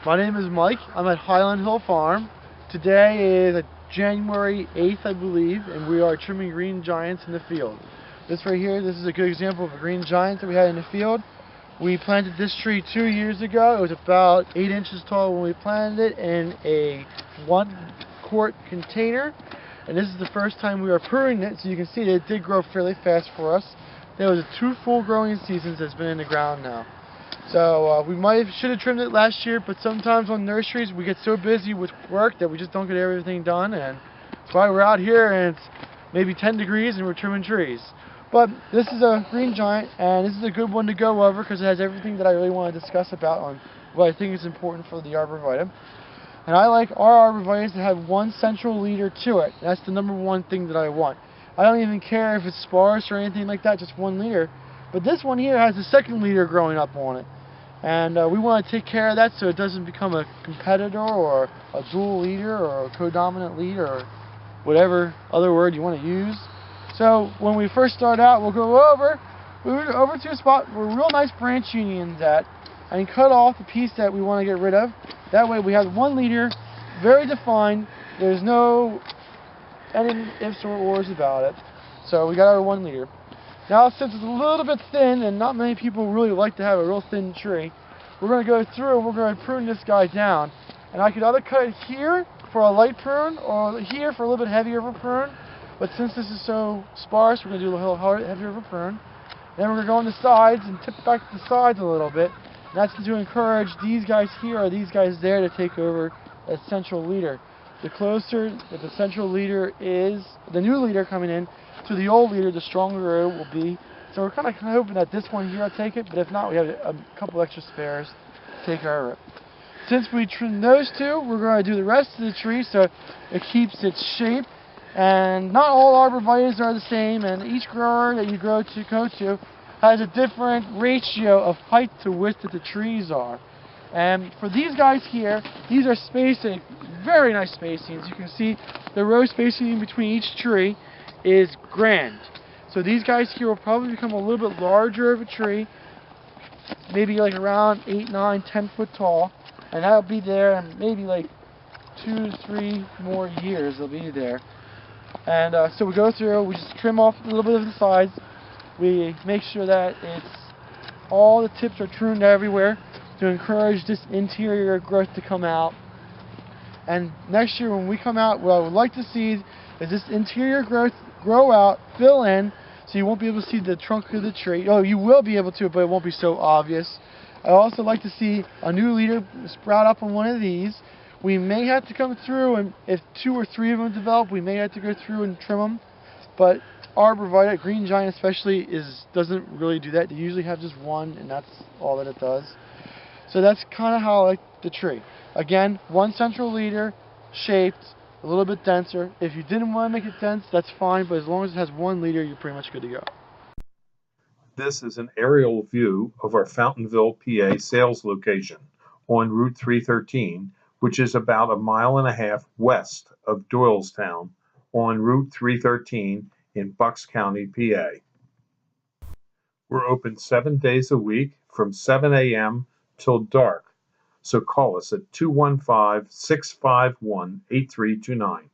My name is Mike. I'm at Highland Hill Farm. Today is January 8th, I believe, and we are trimming green giants in the field. This right here, this is a good example of a green giant that we had in the field. We planted this tree 2 years ago. It was about 8 inches tall when we planted it in a 1-quart container. And this is the first time we are pruning it, so you can see that it did grow fairly fast for us. There was 2 full growing seasons that's been in the ground now. So we should have trimmed it last year, but sometimes on nurseries we get so busy with work that we just don't get everything done, and that's why we're out here and it's maybe 10 degrees and we're trimming trees. But this is a green giant, and this is a good one to go over because it has everything that I really want to discuss about on what I think is important for the Arborvitae. And I like our Arborvitae to have one central leader to it. That's the #1 thing that I want. I don't even care if it's sparse or anything like that, just one leader. But this one here has a second leader growing up on it. And we want to take care of that so it doesn't become a competitor or a dual leader or a co-dominant leader or whatever other word you want to use. So when we first start out, we'll go over to a spot where real nice branch union's at and cut off the piece that we want to get rid of. That way we have one leader, very defined. There's no any ifs or ors about it. So we got our one leader. Now, since it's a little bit thin, and not many people really like to have a real thin tree, we're going to go through and we're going to prune this guy down. And I could either cut it here for a light prune, or here for a little bit heavier of a prune. But since this is so sparse, we're going to do a little heavier of a prune. Then we're going to go on the sides and tip back the sides a little bit. And that's to encourage these guys here or these guys there to take over as central leader. The closer that the central leader is, the new leader coming in, to the old leader, the stronger it will be. So we're kind of hoping that this one here will take it, but if not, we have a couple extra spares to take over it. Since we trimmed those two, we're going to do the rest of the tree so it keeps its shape. And not all Arborvitaes are the same, and each grower that you go to has a different ratio of height to width that the trees are. And for these guys here, these are spacing, very nice spacings. You can see the row spacing in between each tree is grand. So these guys here will probably become a little bit larger of a tree, maybe like around 8, 9, 10 foot tall, and that'll be there in maybe like 2 to 3 more years they'll be there. And so we go through, we just trim off a little bit of the sides, we make sure that all the tips are trimmed everywhere to encourage this interior growth to come out. And next year when we come out, what I would like to see is this interior growth grow out, fill in, so you won't be able to see the trunk of the tree. Oh, you will be able to, but it won't be so obvious. I also like to see a new leader sprout up on one of these. We may have to come through, and if 2 or 3 of them develop, we may have to go through and trim them. But Arborvitae, green giant especially, doesn't really do that. They usually have just one, and that's all that it does. So that's kind of how I like the tree. Again, one central leader, shaped, a little bit denser. If you didn't want to make it dense, that's fine, but as long as it has one leader, you're pretty much good to go. This is an aerial view of our Fountainville, PA sales location on Route 313, which is about 1.5 miles west of Doylestown on Route 313 in Bucks County, PA. We're open 7 days a week from 7 a.m. till dark, so call us at 215-651-8329.